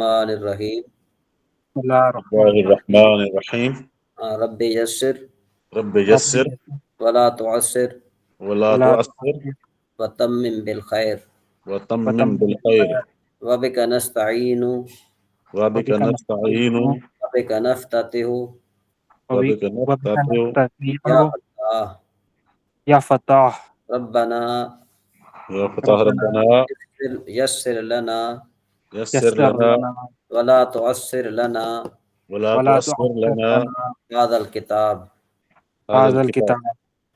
الرحمن الرحیم بسم اللہ الرحمن اللہ الرحمن الرحیم رب یسر رب یسر ولا تعسر ولا تعسر وتمم بالخیر وتمم بالخیر وبک نستعین وبک نستعین وبک نفتتح وبک نستعین یا فتاح یا فتاح ربنا یا فتح ربنا یسر لنا یسر لنا ولا تعسر لنا ولا تعسر لنا هذا الكتاب هذا الكتاب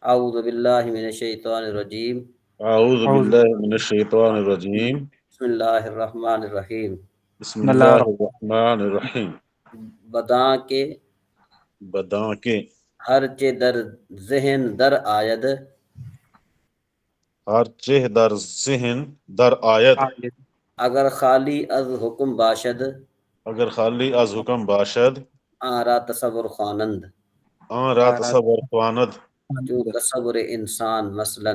اعوذ باللہ من الشیطان الرجیم اعوذ باللہ من الشیطان الرجیم بسم اللہ الرحمن الرحیم بسم اللہ الرحمن الرحیم بداں کے بداں کے ہر چے در ذہن در آید ہر چہ در ذہن در آید اگر خالی از حکم باشد اگر خالی از حکم باشد آرا تصور خوانند آن را تصور خواند جو تصور انسان مثلا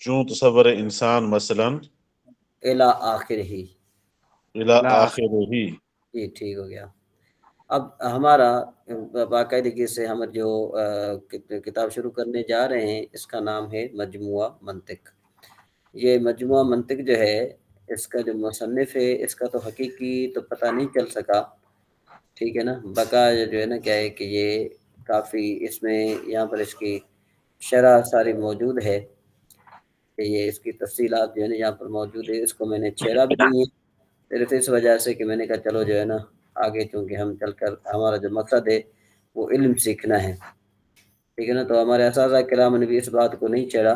چون تصور انسان مثلا الی آخر ہی الی آخر ہی جی ٹھیک ہو گیا۔ اب ہمارا باقاعدگی سے ہم جو کتاب شروع کرنے جا رہے ہیں اس کا نام ہے مجموعہ منطق۔ یہ مجموعہ منطق جو ہے اس کا جو مصنف ہے اس کا تو حقیقی تو پتہ نہیں چل سکا، ٹھیک ہے نا، بقا جو ہے نا کیا ہے کہ یہ کافی اس میں یہاں پر اس کی شرح ساری موجود ہے کہ یہ اس کی تفصیلات جو ہے نا یہاں پر موجود ہے، اس کو میں نے چھیڑا بھی نہیں ہے صرف اس وجہ سے کہ میں نے کہا چلو جو ہے نا آگے چونکہ ہم چل کر ہمارا جو مقصد ہے وہ علم سیکھنا ہے، ٹھیک ہے نا، تو ہمارے اساتذہ کرام نے بھی اس بات کو نہیں چھیڑا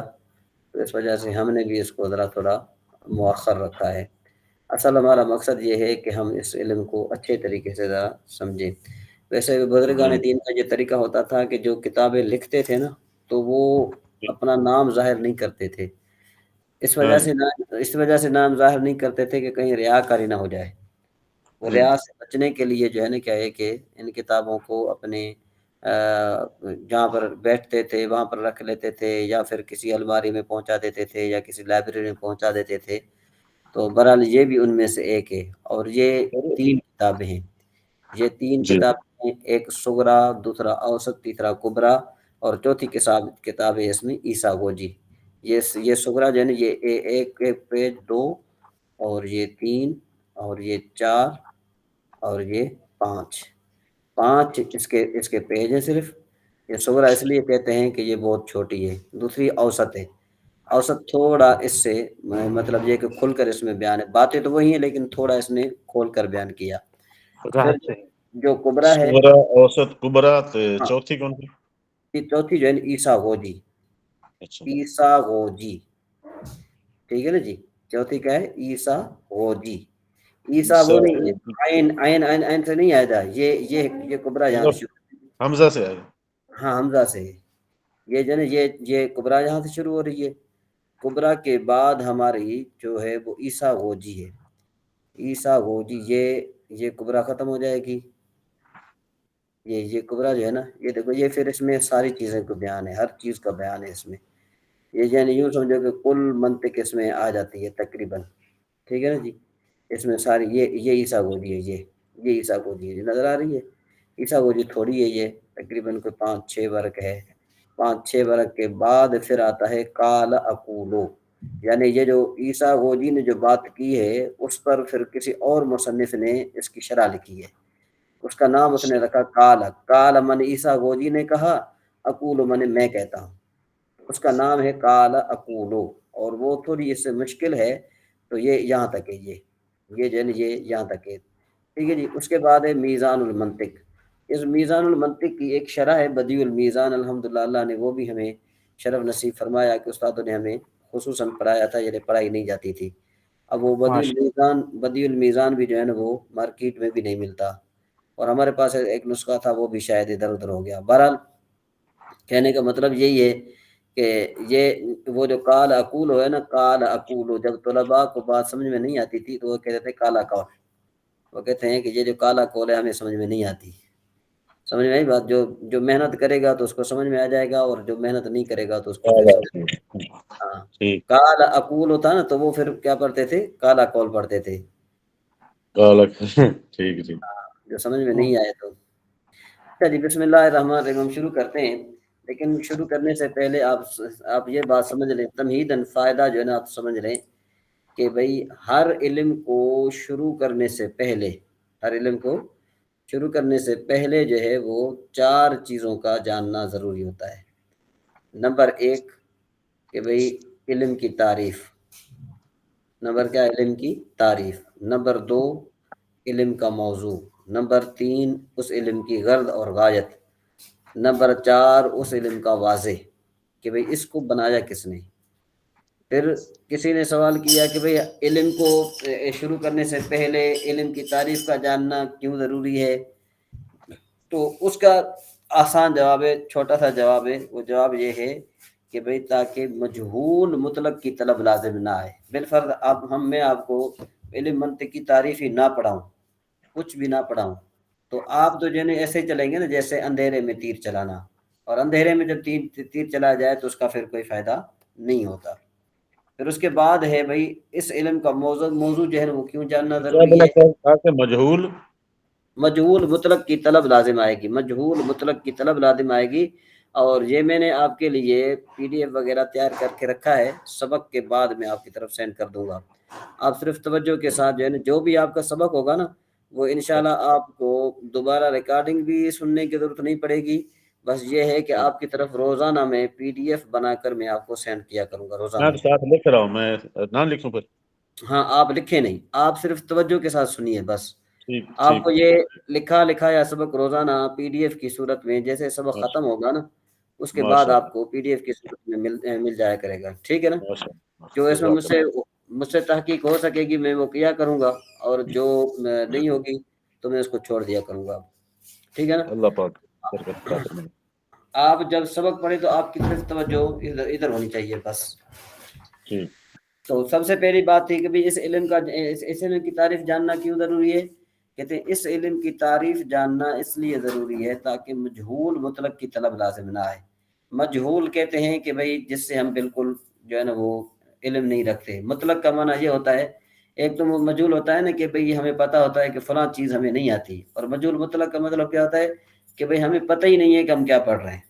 تو اس وجہ سے ہم نے بھی اس کو ذرا تھوڑا مؤخر رکھا ہے۔ اصل ہمارا مقصد یہ ہے کہ ہم اس علم کو اچھے طریقے سے ذرا سمجھیں۔ ویسے بزرگان دین کا یہ طریقہ ہوتا تھا کہ جو کتابیں لکھتے تھے نا تو وہ اپنا نام ظاہر نہیں کرتے تھے، اس وجہ سے نام ظاہر نہیں کرتے تھے کہ کہیں ریاکاری نہ ہو جائے۔ وہ ریا سے بچنے کے لیے جو ہے نا کیا ہے کہ ان کتابوں کو اپنے جہاں پر بیٹھتے تھے وہاں پر رکھ لیتے تھے یا پھر کسی الماری میں پہنچا دیتے تھے یا کسی لائبریری میں پہنچا دیتے تھے، تو بہرحال یہ بھی ان میں سے ایک ہے۔ اور یہ 3 کتابیں ہیں، یہ 3 کتابیں ہیں، ایک صغرا، دوسرا اوسط، تیسرا کبرا، اور چوتھی کتاب ہے اس میں عیسیٰ گوجی۔ یہ صغرا جو ہے نا یہ ایک پیج 2 اور یہ 3 اور یہ 4 اور یہ 5 اس کے پیج ہیں صرف۔ یہ صغرا اس لیے کہتے ہیں کہ یہ بہت چھوٹی ہے۔ دوسری اوسط ہے، اوسط تھوڑا اس سے مطلب یہ کہ کھل کر اس میں بیان ہے، باتیں تو وہی ہیں لیکن تھوڑا اس نے کھول کر بیان کیا۔ پھر جو کبرا ہے، صغرا، اوسط، کبرا، چوتھی کون سی؟ یہ چوتھی جو ہے نا عیسیٰ غوجی، عیسیٰ غوجی، ٹھیک ہے نا جی، چوتھی کیا ہے؟ عیسیٰ غوجی۔ عیسیٰ وہ نہیں، عین سے نہیں آیا تھا، یہ کبرا یہاں سے شروع، حمزہ سے آئے، ہاں حمزہ سے ہے یہ جو ہے نا یہ کبرا یہاں سے شروع ہو رہی ہے۔ کبرا کے بعد ہماری جو ہے وہ عیسیٰ غوجی ہے، عیسیٰ غوجی، یہ کبرا ختم ہو جائے گی، یہ کبرا جو ہے نا یہ دیکھو یہ پھر اس میں ساری چیزیں کو بیان ہے، ہر چیز کا بیان ہے اس میں، یہ یعنی یوں سمجھو کہ کل منطق اس میں آ جاتی ہے تقریباً، ٹھیک ہے نا جی، اس میں ساری یہ عیسیٰ گوجی ہے، یہ عیسیٰ گوجی ہے، نظر آ رہی ہے۔ عیسیٰ گوجی تھوڑی ہے، یہ تقریباً کوئی 5-6 ورق ہے، 5-6 ورق کے بعد پھر آتا ہے قال اقولو، یعنی یہ جو عیسیٰ غوجی نے جو بات کی ہے اس پر پھر کسی اور مصنف نے اس کی شرح لکھی ہے، اس کا نام اس نے رکھا قال من عیسیٰ غوجی نے کہا، اقولو من میں کہتا ہوں، اس کا نام ہے قال اقولو، اور وہ تھوڑی اس سے مشکل ہے، تو یہ یہاں تک ہے، یہ جو ہے نا یہ یہاں تک ہے، ٹھیک ہے جی۔ اس کے بعد ہے میزان المنطق، اس میزان المنطق کی ایک شرح ہے بدیع المیزان، الحمدللہ اللہ نے وہ بھی ہمیں شرف نصیب فرمایا کہ استادوں نے ہمیں خصوصاً پڑھایا تھا، یہ پڑھائی نہیں جاتی تھی، اب وہ بدیع المیزان بھی جو ہے نا وہ مارکیٹ میں بھی نہیں ملتا، اور ہمارے پاس ایک نسخہ تھا وہ بھی شاید ادھر ادھر ہو گیا۔ بہرحال کہنے کا مطلب یہی ہے کہ یہ وہ جو قال اقول ہے نا، قال اقول، جب طلباء کو بات سمجھ میں نہیں آتی تھی تو وہ کہتے تھے کالا قول، وہ کہتے ہیں کہ یہ جو کالا قول ہے ہمیں سمجھ میں نہیں آتی، سمجھ میں آئی بات؟ جو محنت کرے گا تو اس کو سمجھ میں آ جائے گا، اور جو محنت نہیں کرے گا تو اس کو ہاں کالا اقول ہوتا نا تو وہ پھر کیا پڑھتے تھے؟ کالا قول پڑھتے تھے، ٹھیک جی جو سمجھ میں نہیں آئے تو اچھا جی، بسم اللہ الرحمن الرحیم، ہم شروع کرتے ہیں، لیکن شروع کرنے سے پہلے آپ یہ بات سمجھ لیں، تمہیداً فائدہ جو ہے نا آپ سمجھ لیں کہ بھئی ہر علم کو شروع کرنے سے پہلے، ہر علم کو شروع کرنے سے پہلے جو ہے وہ 4 چیزوں کا جاننا ضروری ہوتا ہے۔ نمبر 1 کہ بھئی علم کی تعریف، نمبر کیا؟ علم کی تعریف۔ نمبر 2 علم کا موضوع۔ نمبر 3 اس علم کی غرض اور غایت۔ نمبر 4 اس علم کا واضح کہ بھئی اس کو بنایا کس نے۔ پھر کسی نے سوال کیا کہ بھئی علم کو شروع کرنے سے پہلے علم کی تعریف کا جاننا کیوں ضروری ہے؟ تو اس کا آسان جواب ہے، چھوٹا سا جواب ہے، وہ جواب یہ ہے کہ بھئی تاکہ مجہول مطلق کی طلب لازم نہ آئے۔ بالفرض میں آپ کو علم منطق کی تعریف ہی نہ پڑھاؤں، کچھ بھی نہ پڑھاؤں، تو آپ تو جو ہے ایسے چلیں گے نا جیسے اندھیرے میں تیر چلانا، اور اندھیرے میں جب تیر چلا جائے تو اس کا پھر کوئی فائدہ نہیں ہوتا۔ پھر اس کے بعد ہے بھئی اس علم کا موضوع جو ہے وہ کیوں جاننا ضروری ہے؟ مجہول مطلق کی طلب لازم آئے گی، مجہول مطلق کی طلب لازم آئے گی۔ اور یہ میں نے آپ کے لیے PDF وغیرہ تیار کر کے رکھا ہے، سبق کے بعد میں آپ کی طرف سینڈ کر دوں گا۔ آپ صرف توجہ کے ساتھ جو ہے نا جو بھی آپ کا سبق ہوگا نا وہ انشاءاللہ آپ کو دوبارہ ریکارڈنگ بھی سننے کی ضرورت نہیں پڑے گی، بس یہ ہے کہ آپ کی طرف روزانہ میں PDF بنا کر میں آپ کو سینڈ کیا کروں گا روزانہ۔ ساتھ لکھ رہا ہوں، میں نام لکھوں پھر؟ ہاں آپ لکھیں نہیں، آپ صرف توجہ کے ساتھ سنیے بس۔ ٹھیک آپ کو یہ لکھا سبق روزانہ PDF کی صورت میں جیسے سبق ماشاء ختم ہوگا نا اس کے بعد ماشاء آپ کو PDF کی صورت میں مل جایا کرے گا، ٹھیک ہے نا؟ اللہ جو اس میں جزاک مجھ سے تحقیق ہو سکے گی میں وہ کیا کروں گا، اور جو نہیں ہوگی تو میں اس کو چھوڑ دیا کروں گا، ٹھیک ہے نا؟ اللہ پاک برکت عطا فرمائے۔ آپ جب سبق پڑھیں تو آپ کی طرف توجہ ادھر ہونی چاہیے بس۔ ٹھیک تو سب سے پہلی بات تھی کہ بھی اس علم کی تعریف جاننا کیوں ضروری ہے؟ کہتے ہیں اس علم کی تعریف جاننا اس لیے ضروری ہے تاکہ مجہول مطلق کی طلب لازم نہ آئے۔ مجہول کہتے ہیں کہ بھئی جس سے ہم بالکل جو ہے نا وہ علم نہیں رکھتے۔ مطلق کا معنی یہ ہوتا ہے، ایک تو مجہول ہوتا ہے نا کہ بھئی ہمیں پتہ ہوتا ہے کہ فلاں چیز ہمیں نہیں آتی، اور مجہول مطلق کا مطلب کیا ہوتا ہے کہ بھئی ہمیں پتہ ہی نہیں ہے کہ ہم کیا پڑھ رہے ہیں،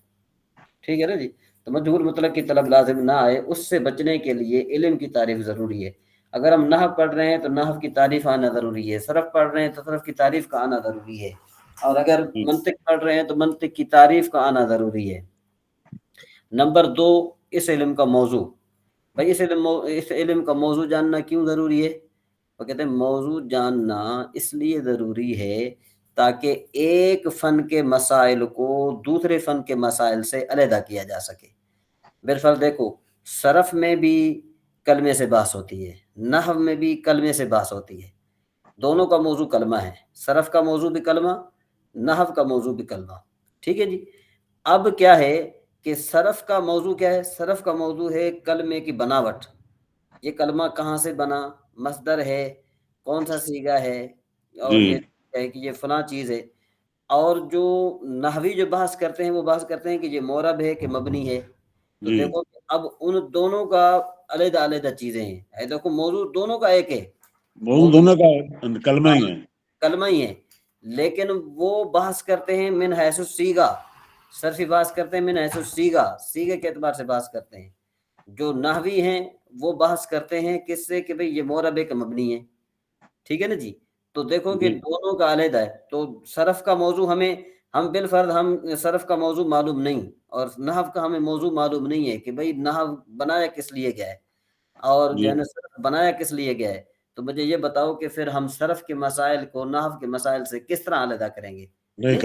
ٹھیک ہے نا جی؟ تو مجہول مطلق کی طلب لازم نہ آئے، اس سے بچنے کے لیے علم کی تعریف ضروری ہے۔ اگر ہم نحو پڑھ رہے ہیں تو نحو کی تعریف آنا ضروری ہے، صرف پڑھ رہے ہیں تو صرف کی تعریف کا آنا ضروری ہے، اور اگر منطق پڑھ رہے ہیں تو منطق کی تعریف کا آنا ضروری ہے۔ نمبر 2 اس علم کا موضوع۔ بھائی اس علم کا موضوع جاننا کیوں ضروری ہے؟ وہ کہتے ہیں موضوع جاننا اس لیے ضروری ہے تاکہ ایک فن کے مسائل کو دوسرے فن کے مسائل سے علیحدہ کیا جا سکے۔ بالفرض دیکھو صرف میں بھی کلمے سے بحث ہوتی ہے، نحو میں بھی کلمے سے بحث ہوتی ہے، دونوں کا موضوع کلمہ ہے، صرف کا موضوع بھی کلمہ، نحو کا موضوع بھی کلمہ، ٹھیک ہے جی؟ اب کیا ہے کہ صرف کا موضوع کیا ہے؟ صرف کا موضوع ہے کلمے کی بناوٹ، یہ کلمہ کہاں سے بنا، مصدر ہے، کون سا صیغہ ہے، اور یہ ہے کہ یہ فلاں چیز ہے۔ اور جو نحوی جو بحث کرتے ہیں وہ بحث کرتے ہیں کہ یہ معرب ہے کہ مبنی ہے۔ تو دیکھو اب ان دونوں کا علیحدہ علیحدہ چیزیں ہیں، دیکھو موضوع دونوں کا ایک ہے، موضوع دونوں کا کلمہ ہی ہے، کلمہ ہی ہے، لیکن وہ بحث کرتے ہیں من حیث الصیغہ، صرفی بحث کرتے ہیں من حیث الصیغہ، صیغے کے اعتبار سے بحث کرتے ہیں۔ جو نحوی ہیں وہ بحث کرتے ہیں کس سے کہ بھئی یہ معرب ہے کہ مبنی ہے، ٹھیک ہے نا جی؟ تو دیکھو کہ دونوں کا علیحدہ ہے۔ تو صرف کا موضوع ہم بالفرض ہم صرف کا موضوع معلوم نہیں، اور نحو کا ہمیں موضوع معلوم نہیں ہے کہ بھئی نحو بنایا کس لیے گیا ہے، اور جو ہے نا صرف بنایا کس لیے گیا ہے۔ تو مجھے یہ بتاؤ کہ پھر ہم صرف کے مسائل کو نحو کے مسائل سے کس طرح علیحدہ کریں گے؟ نہیں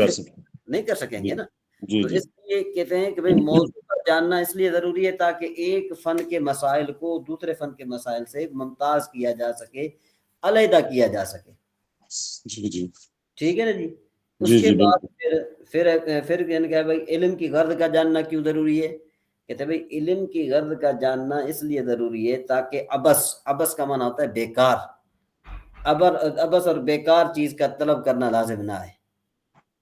کر سکیں گے نا۔ تو اس لیے کہتے ہیں کہ بھئی موضوع پر جاننا اس لیے ضروری ہے تاکہ ایک فن کے مسائل کو دوسرے فن کے مسائل سے ممتاز کیا جا سکے، علیحدہ کیا جا سکے، ٹھیک ہے نا جی؟ اس کے بعد پھر کہا بھائی علم کی غرض کا جاننا کیوں ضروری ہے؟ کہتے ہیں بھائی علم کی غرض کا جاننا اس لیے ضروری ہے تاکہ عبث کا معنی ہوتا ہے بیکار، عبث اور بیکار چیز کا طلب کرنا لازم نہ ہے۔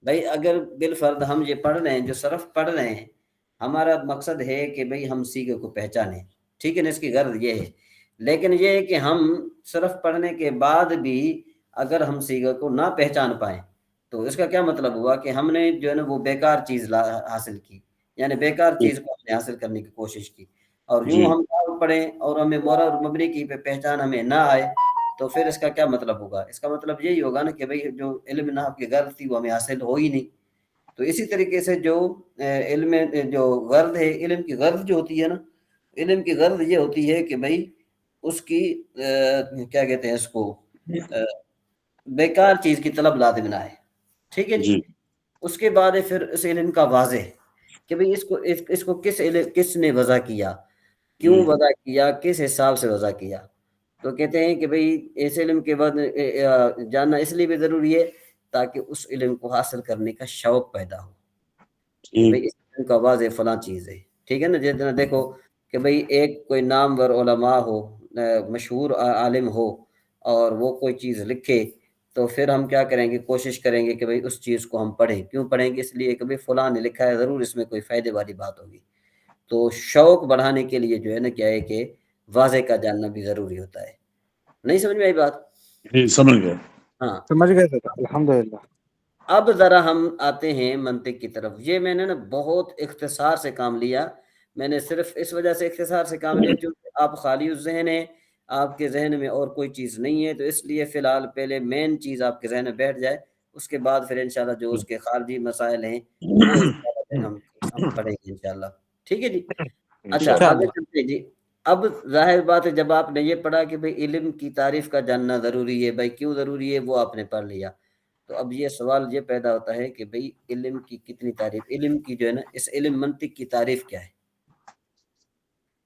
بھائی اگر بالفرض ہم یہ پڑھ رہے ہیں، جو صرف پڑھ رہے ہیں، ہمارا مقصد ہے کہ بھئی ہم صیغے کو پہچانیں، ٹھیک ہے نا، اس کی غرض یہ ہے، لیکن یہ ہے کہ ہم صرف پڑھنے کے بعد بھی اگر ہم صیغہ کو نہ پہچان پائیں تو اس کا کیا مطلب ہوا کہ ہم نے جو ہے نا وہ بیکار چیز حاصل کی، یعنی بیکار چیز کو ہم نے حاصل کرنے کی کوشش کی، اور یوں ہم نحو پڑھیں اور ہمیں مورا اور مبنی کی پہچان ہمیں نہ آئے تو پھر اس کا کیا مطلب ہوگا؟ اس کا مطلب یہی ہوگا نا کہ بھئی جو علم نحو کی غرض تھی وہ ہمیں حاصل ہو ہی نہیں۔ تو اسی طریقے سے جو علم جو غرض ہے، علم کی غرض جو ہوتی ہے نا، علم کی غرض یہ ہوتی ہے کہ بھئی اس کی کیا کہتے ہیں اس کو، بیکار چیز کی طلب لازم نہ ہے، ٹھیک ہے جی۔ اس کے بعد ہے پھر اس علم کا واضح کہ بھئی اس کو کس نے وضع کیا، کیوں وضع کیا، کس حساب سے وضع کیا۔ تو کہتے ہیں کہ بھئی اس علم کے بعد جاننا اس لیے بھی ضروری ہے تاکہ اس علم کو حاصل کرنے کا شوق پیدا ہو کہ بھئی اس علم کا واضح فلاں چیز ہے، ٹھیک ہے نا۔ جتنا دیکھو کہ بھئی ایک کوئی نامور علماء ہو، مشہور عالم ہو، اور وہ کوئی چیز لکھے تو پھر ہم کیا کریں گے، کوشش کریں گے کہ بھئی اس چیز کو ہم پڑھیں۔ کیوں پڑھیں گے؟ اس لیے کہ بھئی فلاں نے لکھا ہے، ضرور اس میں کوئی فائدے والی بات ہوگی۔ تو شوق بڑھانے کے لیے جو ہے نا کیا ہے کہ واضح کا جاننا بھی ضروری ہوتا ہے۔ نہیں سمجھ میں آئی بات؟ جی سمجھ گیا، ہاں سمجھ گئے سر، الحمدللہ۔ اب ذرا ہم آتے ہیں منطق کی طرف۔ یہ میں نے نا بہت اختصار سے کام لیا، میں نے صرف اس وجہ سے اختصار سے کام لیا کیونکہ آپ خالی الذہن ہیں، آپ کے ذہن میں اور کوئی چیز نہیں ہے، تو اس لیے فی الحال پہلے مین چیز آپ کے ذہن میں بیٹھ جائے، اس کے بعد پھر انشاءاللہ جو اس کے خارجی مسائل ہیں وہ انشاءاللہ ہم پڑھیں گے انشاءاللہ، ٹھیک ہے جی۔ اچھا آگے چلتے ہیں جی۔ اب ظاہر بات ہے جب آپ نے یہ پڑھا کہ بھئی علم کی تعریف کا جاننا ضروری ہے، بھئی کیوں ضروری ہے وہ آپ نے پڑھ لیا، تو اب یہ سوال یہ پیدا ہوتا ہے کہ بھئی علم کی کتنی تعریف، علم کی جو ہے نا اس علم منطق کی تعریف کیا ہے؟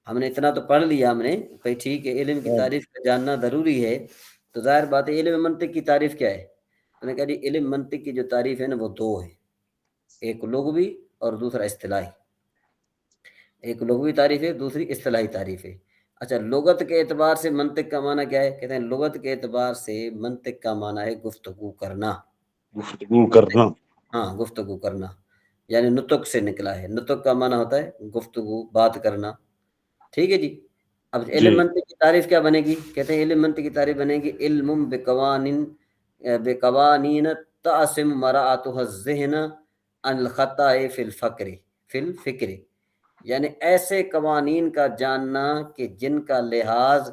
ہم نے اتنا تو پڑھ لیا ہم نے، بھئی ٹھیک ہے علم کی تعریف کا جاننا ضروری ہے، تو ظاہر بات ہے علم منطق کی تعریف کیا ہے؟ میں نے کہا جی علم منطق کی جو تعریف ہے نا وہ دو ہے، ایک لغوی اور دوسرا اصطلاحی۔ ایک لغوی تعریف ہے، دوسری اصطلاحی تعریف ہے۔ اچھا لغت کے اعتبار سے منطق کا معنی کیا ہے؟ کہتے ہیں لغت کے اعتبار سے منطق کا معنی ہے گفتگو کرنا، گفتگو کرنا، ہاں گفتگو کرنا، یعنی نطق سے نکلا ہے۔ نطق کا معنی ہوتا ہے گفتگو، بات کرنا، ٹھیک ہے جی۔ اب علم منطق کی تعریف کیا بنے گی؟ کہتے ہیں علم منطق کی تعریف بنے گی علم بقوانین تعصم مراعاتها الذہن عن الخطأ فی الفکر، یعنی ایسے قوانین کا جاننا کہ جن کا لحاظ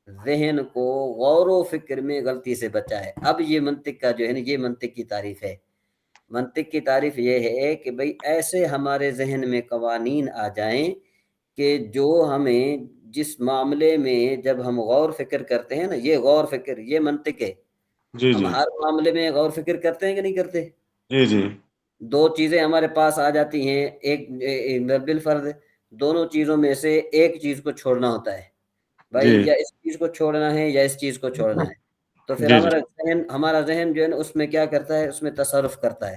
ذہن کو غور و فکر میں غلطی سے بچا ہے۔ اب یہ منطق کا جو ہے نا یہ منطق کی تعریف ہے۔ منطق کی تعریف یہ ہے کہ بھئی ایسے ہمارے ذہن میں قوانین آ جائیں کہ جو ہمیں جس معاملے میں جب ہم غور فکر کرتے ہیں نا، یہ غور فکر یہ منطق ہے۔ ہم ہر معاملے میں غور فکر کرتے ہیں کہ نہیں کرتے؟ جی جی۔ دو چیزیں ہمارے پاس آ جاتی ہیں، ایک بالفرض دونوں چیزوں میں سے ایک چیز کو چھوڑنا ہوتا ہے، بھائی یا اس چیز کو چھوڑنا ہے یا اس چیز کو چھوڑنا ہے، تو پھر ہمارا ذہن جو ہے نا اس میں کیا کرتا ہے؟ اس میں تصرف کرتا ہے،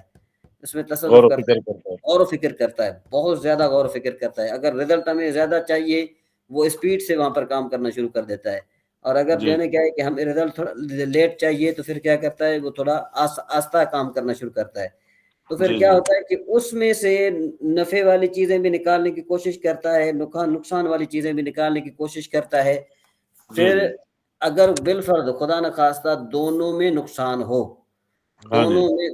اس میں تصرف کرتا ہے، غور و فکر کرتا ہے، بہت زیادہ غور و فکر کرتا ہے۔ اگر رزلٹ ہمیں زیادہ چاہیے وہ اسپیڈ سے وہاں پر کام کرنا شروع کر دیتا ہے، اور اگر جو ہے نا کیا ہے کہ ہمیں رزلٹ تھوڑا لیٹ چاہیے تو پھر کیا کرتا ہے وہ تھوڑا آہستہ کام کرنا شروع کرتا ہے۔ تو پھر کیا ہوتا ہے کہ اس میں سے نفع والی چیزیں بھی نکالنے کی کوشش کرتا ہے، نقصان والی چیزیں بھی نکالنے کی کوشش کرتا ہے۔ پھر اگر بالفرض خدا نخواستہ دونوں میں نقصان ہو،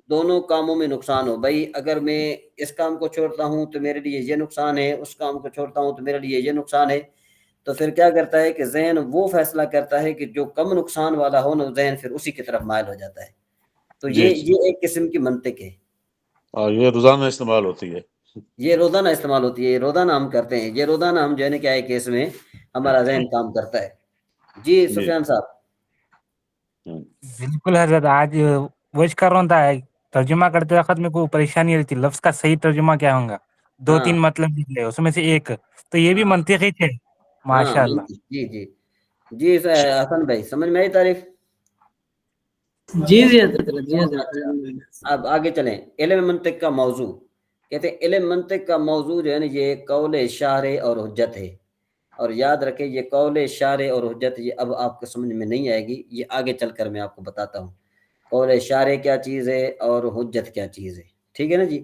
دونوں کاموں میں نقصان ہو، بھائی اگر میں اس کام کو چھوڑتا ہوں تو میرے لیے یہ نقصان ہے، اس کام کو چھوڑتا ہوں تو میرے لیے یہ نقصان ہے، تو پھر کیا کرتا ہے کہ ذہن وہ فیصلہ کرتا ہے کہ جو کم نقصان والا ہو نا ذہن پھر اسی کی طرف مائل ہو جاتا ہے۔ تو یہ ایک قسم کی منطق ہے، یہ روزانہ استعمال ہوتی ہے، یہ روزانہ استعمال ہوتی ہے، یہ روزانہ ہم کرتے ہیں، یہ روزانہ ہم جو ہے نا کیا ہے کہ اس میں ہمارا ذہن کام کرتا ہے۔ جی سفیان صاحب۔ بالکل حضرت، آج ویچ کر رہا تھا، ترجمہ کرتے وقت میں کوئی پریشانی رہتی، لفظ کا صحیح ترجمہ کیا ہوگا، دو تین مطلب نکلے اس میں سے ایک، تو یہ بھی منطقی تھے ماشاء اللہ۔ جی جی جی حسن بھائی سمجھ میں آئی تعریف؟ جی جی۔ اب آگے چلیں، علم منطق کا موضوع۔ کہتے ہیں علم منطق کا موضوع جو ہے نا یہ قول شارع اور حجت ہے، اور یاد رکھیں یہ قول شارع اور حجت یہ اب آپ کو سمجھ میں نہیں آئے گی، یہ آگے چل کر میں آپ کو بتاتا ہوں قول شارع کیا چیز ہے اور حجت کیا چیز ہے، ٹھیک ہے نا جی۔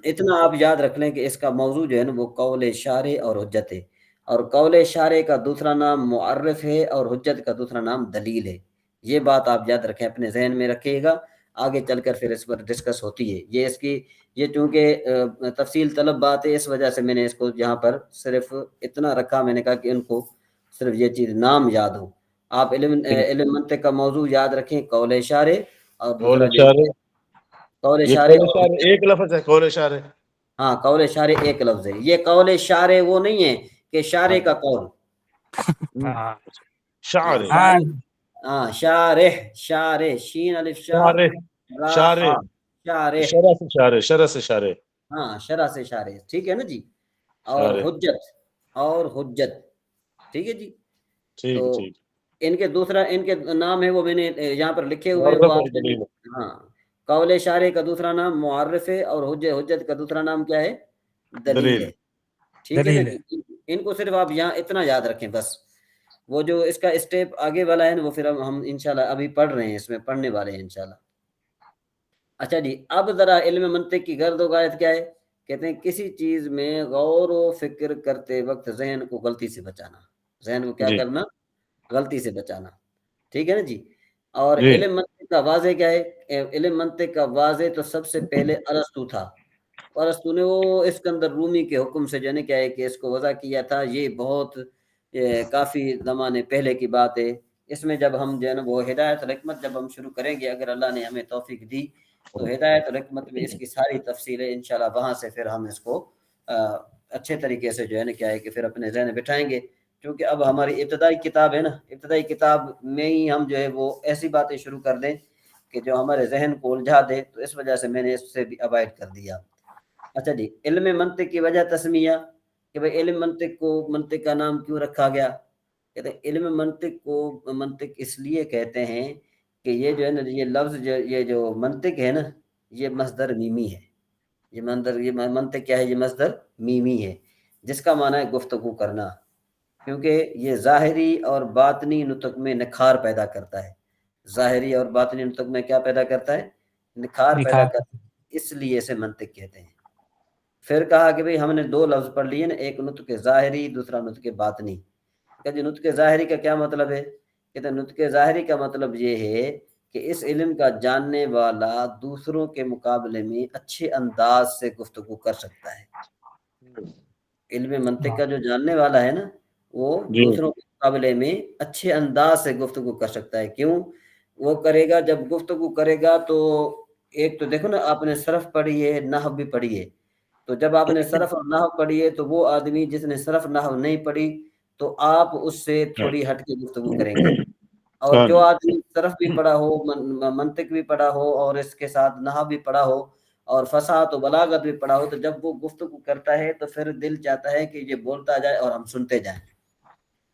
اتنا آپ یاد رکھ لیں کہ اس کا موضوع جو ہے نا وہ قول شارع اور حجت ہے، اور قول شارع کا دوسرا نام معرف ہے اور حجت کا دوسرا نام دلیل ہے۔ یہ بات آپ یاد رکھیں، اپنے ذہن میں رکھیے گا، آگے چل کر پھر اس پر ڈسکس ہوتی ہے. یہ اس کی یہ چونکہ تفصیل طلب بات ہے، اس وجہ سے میں نے اس کو یہاں پر صرف اتنا رکھا. میں نے کہا کہ ان کو صرف یہ چیز نام یاد ہو. آپ علم منطق کا موضوع یاد رکھیں، قول اشارے اور قول دوسرا جو اشارے، قول یہ اشارے قول اور اشارے ایک لفظ ہے، قول اشارے. ہاں قول اشارے ایک لفظ ہے. یہ قول اشارے وہ نہیں ہے کہ شارے کا قول. ہاں شعر، ہاں ہاں شارح، شارح، شین الف شاہ شارے، را شارے، خا، شارح. شرح سے شارے، شرح سے شارے. ہاں شرح سے شارح، ٹھیک ہے نا جی. اور شارے، حجت، اور حجت، ٹھیک ہے جی. تو ٹھیک ٹھیک. ان کے دوسرا ان کے نام ہے، وہ میں نے یہاں پر لکھے ہوئے، وہ معرف آپ اور دلیل. ہاں. قول شارح کا دوسرا نام معرف ہے، اور حجت کا دوسرا نام کیا ہے؟ دلیل دلیل. ہے. ٹھیک ہے نا دلیل ہے. جی. ان کو صرف آپ یہاں اتنا یاد رکھیں بس. وہ جو اس کا اسٹیپ آگے والا ہے نا، وہ پھر ہم انشاءاللہ ابھی پڑھ رہے ہیں، اس میں پڑھنے والے ہیں انشاءاللہ. اچھا جی، اب ذرا علم منطق کی گرد و غایت کیا ہے؟ کہتے ہیں کسی چیز میں غور و فکر کرتے وقت ذہن کو غلطی سے بچانا. ذہن کو کیا جی کرنا؟ غلطی سے بچانا. ٹھیک ہے نا جی. اور جی علم منطق کا واضح کیا ہے؟ علم منطق کا واضح تو سب سے پہلے ارسطو تھا. ارسطو نے وہ اسکندر رومی کے حکم سے جو ہے کیا ہے کہ اس کو وضع کیا تھا. یہ بہت کافی زمانے پہلے کی بات ہے. اس میں جب ہم جو ہے نا وہ ہدایت الحکمت جب ہم شروع کریں گے، اگر اللہ نے ہمیں توفیق دی، تو ہدایت الحکمت میں اس کی ساری تفصیلیں انشاءاللہ وہاں سے پھر ہم اس کو اچھے طریقے سے جو ہے نا کیا ہے کہ پھر اپنے ذہن میں بٹھائیں گے. کیونکہ اب ہماری ابتدائی کتاب ہے نا، ابتدائی کتاب میں ہی ہم جو ہے وہ ایسی باتیں شروع کر دیں کہ جو ہمارے ذہن کو الجھا دے، تو اس وجہ سے میں نے اس سے بھی اوائڈ کر دیا. اچھا جی، علم منطق کی وجہ تسمیہ، کہ بھئی علم منطق کو منطق کا نام کیوں رکھا گیا؟ کہتے ہیں علم منطق کو منطق اس لیے کہتے ہیں کہ یہ جو ہے نا یہ لفظ یہ جو منطق ہے نا، یہ مصدر میمی ہے. یہ منطق کیا ہے؟ یہ مصدر میمی ہے، جس کا معنی ہے گفتگو کرنا. کیونکہ یہ ظاہری اور باطنی نطق میں نکھار پیدا کرتا ہے. ظاہری اور باطنی نطق میں کیا پیدا کرتا ہے؟ نکھار پیدا نکھار. کرتا ہے. اس لیے اسے منطق کہتے ہیں. پھر کہا کہ بھئی ہم نے دو لفظ پڑھ لیے نا، ایک نطق ظاہری، دوسرا نطق باطنی. کہ جی نطق ظاہری کا کیا مطلب ہے؟ کہتے ہیں نطق ظاہری کا مطلب یہ ہے کہ اس علم کا جاننے والا دوسروں کے مقابلے میں اچھے انداز سے گفتگو کر سکتا ہے. علم منطق کا جو جاننے والا ہے نا، وہ جی دوسروں کے مقابلے میں اچھے انداز سے گفتگو کر سکتا ہے. کیوں وہ کرے گا؟ جب گفتگو کرے گا تو ایک تو دیکھو نا، آپ نے صرف پڑھی ہے، نحو بھی پڑھی ہے. تو جب آپ نے صرف اور نحو پڑھی ہے، تو وہ آدمی جس نے صرف نحو نہیں پڑھی، تو آپ اس سے تھوڑی ہٹ کے گفتگو کریں گے. اور ہاں جو جی. آدمی صرف بھی پڑھا ہو، منطق بھی پڑھا ہو، اور اس کے ساتھ نحو بھی پڑھا ہو، اور فصاحت و بلاغت بھی پڑھا ہو، تو جب وہ گفتگو کرتا ہے تو پھر دل چاہتا ہے کہ یہ بولتا جائے اور ہم سنتے جائیں.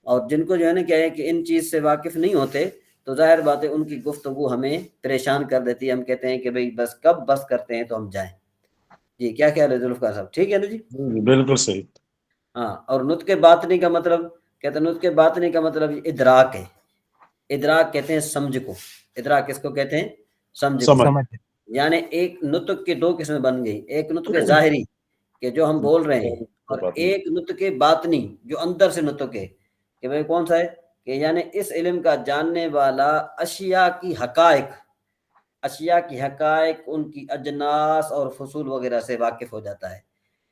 اور جن کو جو ہے نا کیا ہے کہ ان چیز سے واقف نہیں ہوتے، تو ظاہر بات ہے ان کی گفتگو ہمیں پریشان کر دیتی ہے. ہم کہتے ہیں کہ بھئی بس کب بس کرتے ہیں تو ہم جائیں. جی کیا خیال ہے ذوالفقار صاحب؟ ٹھیک ہے نا جی. بالکل صحیح. ہاں. اور نطق باطنی کا مطلب، کہتے ہیں نطق باطنی کا مطلب ادراک ہے. ادراک کہتے ہیں سمجھ کو. ادراک کس کو کہتے ہیں؟ سمجھ کو. سمجھ. سمجھ. یعنی ایک نطق کی دو قسمیں بن گئی، ایک نطق ظاہری کہ جو ہم بول رہے ہیں، اور ایک نطق باطنی جو اندر سے نطق ہے. کہ بھئی کون سا ہے؟ کہ یعنی اس علم کا جاننے والا اشیاء کی حقائق، اشیاء کی حقائق، ان کی اجناس اور فصول وغیرہ سے واقف ہو جاتا ہے.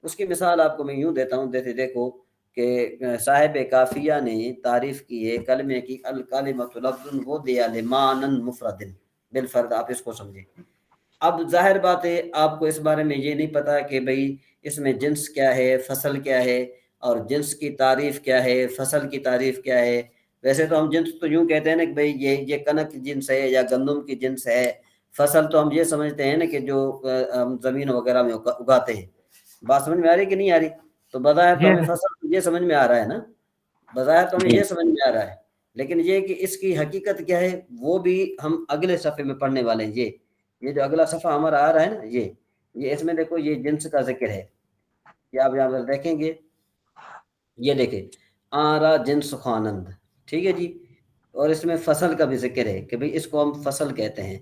اس کی مثال آپ کو میں یوں دیتا ہوں، دیکھو کہ صاحب کافیہ نے تعریف کی ہے کلمے کی، الکلمۃ لفظ وضع لمعنی مفرد بالفرد. آپ اس کو سمجھیں. اب ظاہر بات ہے آپ کو اس بارے میں یہ نہیں پتا کہ بھئی اس میں جنس کیا ہے، فصل کیا ہے، اور جنس کی تعریف کیا ہے، فصل کی تعریف کیا ہے. ویسے تو ہم جنس تو یوں کہتے ہیں نا کہ بھئی یہ کنک کی جنس ہے یا گندم کی جنس ہے. فصل تو ہم یہ سمجھتے ہیں نا کہ جو ہم زمین وغیرہ میں اگاتے ہیں. بات سمجھ میں آ رہی کہ نہیں آ رہی؟ تو بظاہر تو یہ ہمیں فصل یہ سمجھ میں آ رہا ہے نا، بظاہر تو ہمیں یہ سمجھ میں آ رہا ہے. لیکن یہ کہ اس کی حقیقت کیا ہے، وہ بھی ہم اگلے صفحے میں پڑھنے والے ہیں. یہ جو اگلا صفحہ ہمارا آ رہا ہے نا، یہ اس میں دیکھو یہ جنس کا ذکر ہے. یہ آپ یہاں پر دیکھیں گے، یہ دیکھیں آرا جنس خوانند. ٹھیک ہے جی. اور اس میں فصل کا بھی ذکر ہے کہ بھئی اس کو ہم فصل کہتے ہیں.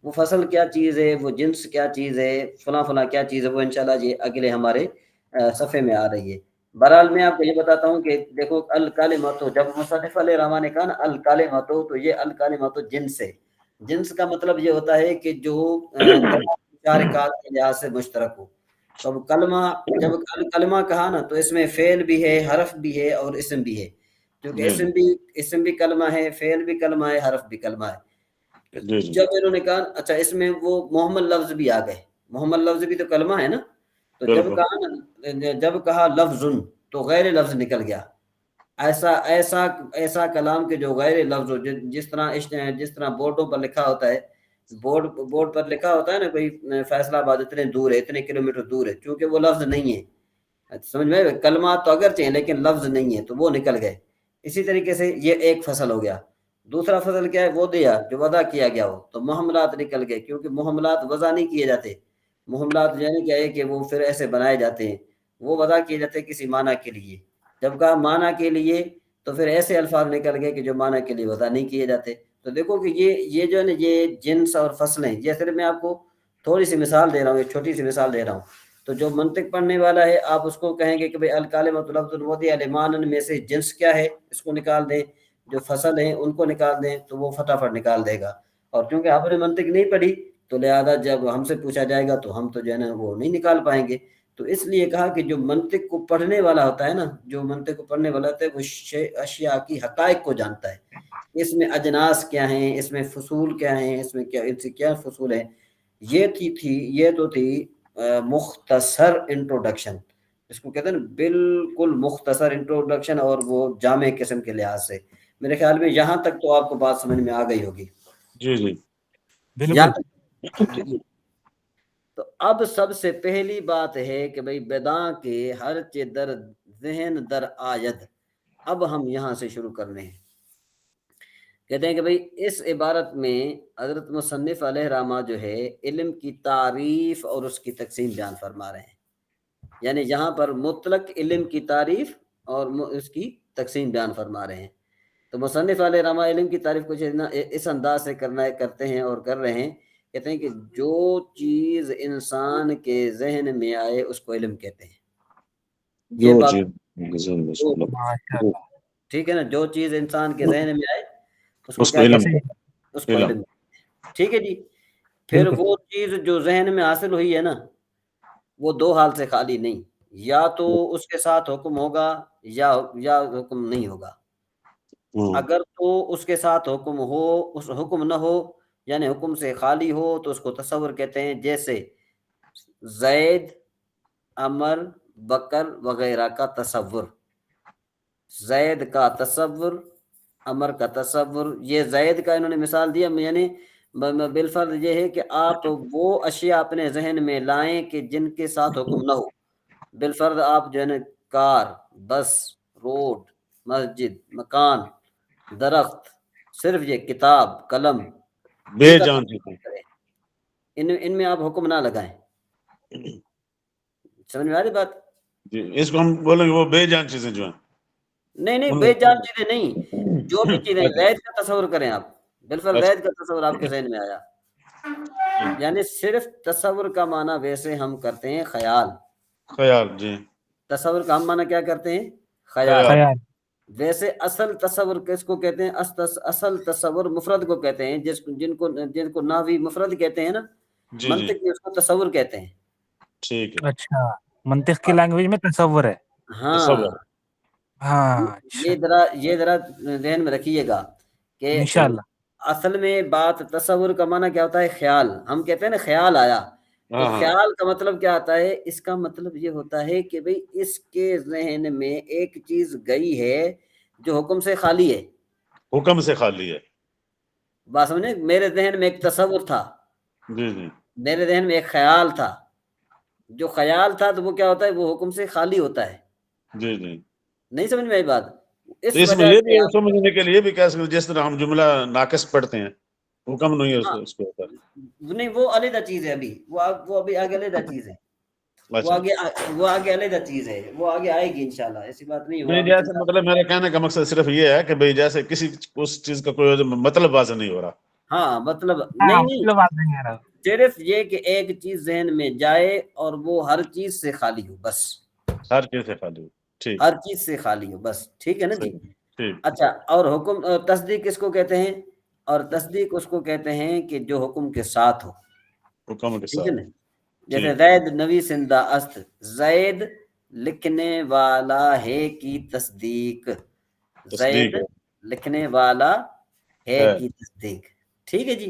وہ فصل کیا چیز ہے، وہ جنس کیا چیز ہے، فلاں فلاں کیا چیز ہے، وہ انشاءاللہ یہ اگلے ہمارے صفحے میں آ رہی ہے. بہرحال میں آپ کو یہ بتاتا ہوں کہ دیکھو الکلمۃ، جب مصنف علیہ رحمٰن نے کہا نا الکلمۃ، تو یہ الکلمۃ جنس ہے. جنس کا مطلب یہ ہوتا ہے کہ جو تمام مشارکات کے لحاظ سے مشترک ہو. تو اب کلمہ، جب کلمہ کہا نا تو اس میں فعل بھی ہے، حرف بھی ہے اور اسم بھی ہے، کیونکہ اسم بھی کلمہ ہے، فعل بھی کلمہ ہے، حرف بھی کلمہ ہے. جب انہوں نے کہا اچھا اس میں وہ محمد لفظ بھی آ گئے، محمد لفظ بھی تو کلمہ ہے نا. تو جب کہا لفظ تو غیر لفظ نکل گیا. ایسا کلام کے جو غیر لفظ ہو، جس طرح بورڈوں پر لکھا ہوتا ہے، بورڈ پر لکھا ہوتا ہے نا کوئی فیصلہ آباد اتنے دور ہے، اتنے کلومیٹر دور ہے، چونکہ وہ لفظ نہیں ہے. سمجھ میں کلمات تو اگرچہ ہیں لیکن لفظ نہیں ہے، تو وہ نکل گئے. اسی طریقے سے یہ ایک فصل ہو گیا. دوسرا فصل کیا ہے؟ وہ دیا جو وضع کیا گیا ہو، تو محملات نکل گئے، کیونکہ محملات وضع نہیں کیے جاتے. محملات یعنی کیا ہے کہ وہ پھر ایسے بنائے جاتے ہیں، وہ وضع کیے جاتے ہیں کسی معنی کے لیے. جب کہا معنی کے لیے تو پھر ایسے الفاظ نکل گئے کہ جو معنی کے لیے وضع نہیں کیے جاتے. تو دیکھو کہ یہ جو ہے نا، یہ جنس اور فصلیں، یہ صرف میں آپ کو تھوڑی سی مثال دے رہا ہوں، ایک چھوٹی سی مثال دے رہا ہوں. تو جو منطق پڑھنے والا ہے، آپ اس کو کہیں گے کہ بھئی الکلمۃ لفظ وضع لمعنی میں سے جنس کیا ہے، اس کو نکال دیں، جو فصل ہیں ان کو نکال دیں، تو وہ فٹافٹ نکال دے گا. اور کیونکہ آپ نے منطق نہیں پڑھی تو لہذا جب ہم سے پوچھا جائے گا تو ہم تو جو ہے نا وہ نہیں نکال پائیں گے. تو اس لیے کہا کہ جو منطق کو پڑھنے والا ہوتا ہے نا، جو منطق کو پڑھنے والا ہوتا ہے وہ اشیاء کی حقائق کو جانتا ہے. اس میں اجناس کیا ہیں، اس میں فصول کیا ہیں، اس میں کیا، ان سے کیا فصول ہیں. یہ تو تھی مختصر انٹروڈکشن، اس کو کہتے ہیں نا بالکل مختصر انٹروڈکشن، اور وہ جامع قسم کے لحاظ سے. میرے خیال میں یہاں تک تو آپ کو بات سمجھ میں آ گئی ہوگی. جی بالکل. تو اب سب سے پہلی بات ہے کہ بھئی بداں کے ہر چے در ذہن در آید. اب ہم یہاں سے شروع کرنے ہیں. کہتے ہیں کہ بھئی اس عبارت میں حضرت مصنف علیہ رحمہ جو ہے علم کی تعریف اور اس کی تقسیم بیان فرما رہے ہیں. یعنی یہاں پر مطلق علم کی تعریف اور اس کی تقسیم بیان فرما رہے ہیں. تو مصنف علیہ رحمہ علم کی تعریف کچھ اس انداز سے کرتے ہیں اور کر رہے ہیں. کہتے ہیں کہ جو چیز انسان کے ذہن میں آئے اس کو علم کہتے ہیں. یہ بات ٹھیک ہے نا؟ جو چیز انسان کے ذہن میں آئے اس کو کیا کہتے ہیں؟ اس کو علم. ٹھیک ہے جی. پھر وہ چیز جو ذہن میں حاصل ہوئی ہے نا، وہ دو حال سے خالی نہیں، یا تو اس کے ساتھ حکم ہوگا یا حکم نہیں ہوگا. اگر تو اس کے ساتھ حکم ہو، اس حکم نہ ہو، یعنی حکم سے خالی ہو، تو اس کو تصور کہتے ہیں. جیسے زید، عمر، بکر وغیرہ کا تصور. زید کا تصور، عمر کا تصور. یہ زید کا انہوں نے مثال دیا، یعنی بالفرض یہ ہے کہ آپ وہ اشیاء اپنے ذہن میں لائیں کہ جن کے ساتھ حکم نہ ہو. بالفرض آپ جو ہے نا کار، بس، روڈ، مسجد، مکان، درخت، صرف یہ کتاب، قلم، بے جان ان میں آپ حکم نہ لگائیں. سمجھ میں آ رہی بات؟ اس کو ہم بولیں گے وہ بے جان چیزیں جو ہیں. نہیں بے جان چیزیں نہیں، جو بھی چیزیں. زید کا تصور کریں آپ، بالفرض زید کا تصور آپ کے ذہن میں آیا، یعنی صرف تصور کا معنی ویسے ہم کرتے ہیں خیال. جی. تصور کا ہم معنی کیا کرتے ہیں؟ خیال. ویسے اصل تصور کس کو کہتے ہیں؟ اصل تصور مفرد کو کہتے ہیں، جن کو نحوی مفرد کہتے ہیں نا، منطق میں اس کو تصور کہتے ہیں. ٹھیک ہے. اچھا، منطق کی لینگویج میں تصور ہے. ہاں، یہ ذرا ذہن میں رکھیے گا کہ انشاءاللہ اصل میں بات تصور کا معنی کیا ہوتا ہے؟ خیال. ہم کہتے ہیں نا خیال آیا، تو خیال کا مطلب کیا آتا ہے؟ اس کا مطلب یہ ہوتا ہے کہ بھئی اس کے ذہن میں ایک چیز گئی ہے جو حکم سے خالی ہے. حکم سے خالی ہے. بات سمجھے؟ میرے ذہن میں ایک تصور تھا، میرے ذہن میں ایک خیال تھا. جو خیال تھا تو وہ کیا ہوتا ہے؟ وہ حکم سے خالی ہوتا ہے. جی. نہیں سمجھ میں آئی بات؟ اس میں یہ بھی سمجھنے کے لیے بھی کہہ سکتے جس طرح ہم جملہ ناقص پڑھتے ہیں، حکم نہیں ہے اس کے اوپر. نہیں، وہ علیحدہ چیز ہے. ابھی وہ ابھی آگے علیحدہ چیز ہے. وہ آگے علیحدہ چیز ہے، وہ آگے آئے گی انشاءاللہ، ایسی بات نہیں. جیسے مطلب میرے کہنے کا مقصد صرف یہ ہے کہ بھئی جیسے کسی اس چیز کا کوئی مطلب واضح نہیں ہو رہا. ہاں، مطلب نہیں، صرف یہ کہ ایک چیز ذہن میں جائے اور وہ ہر چیز سے خالی ہو، بس ہر چیز سے خالی ہو. ٹھیک ہر چیز سے خالی ہو بس، ٹھیک ہے نا جی. ٹھیک اچھا، اور حکم تصدیق کس کو کہتے ہیں؟ اور تصدیق اس کو کہتے ہیں کہ جو حکم کے ساتھ ہو، حکم کے ٹھیک ہے ساتھ. نا. جیسے ٹھیک زید نوی سندہ است، زید لکھنے والا ہے کی تصدیق، زید تصدیق ہے. لکھنے والا ہے ہے. کی تصدیق، ٹھیک ہے جی.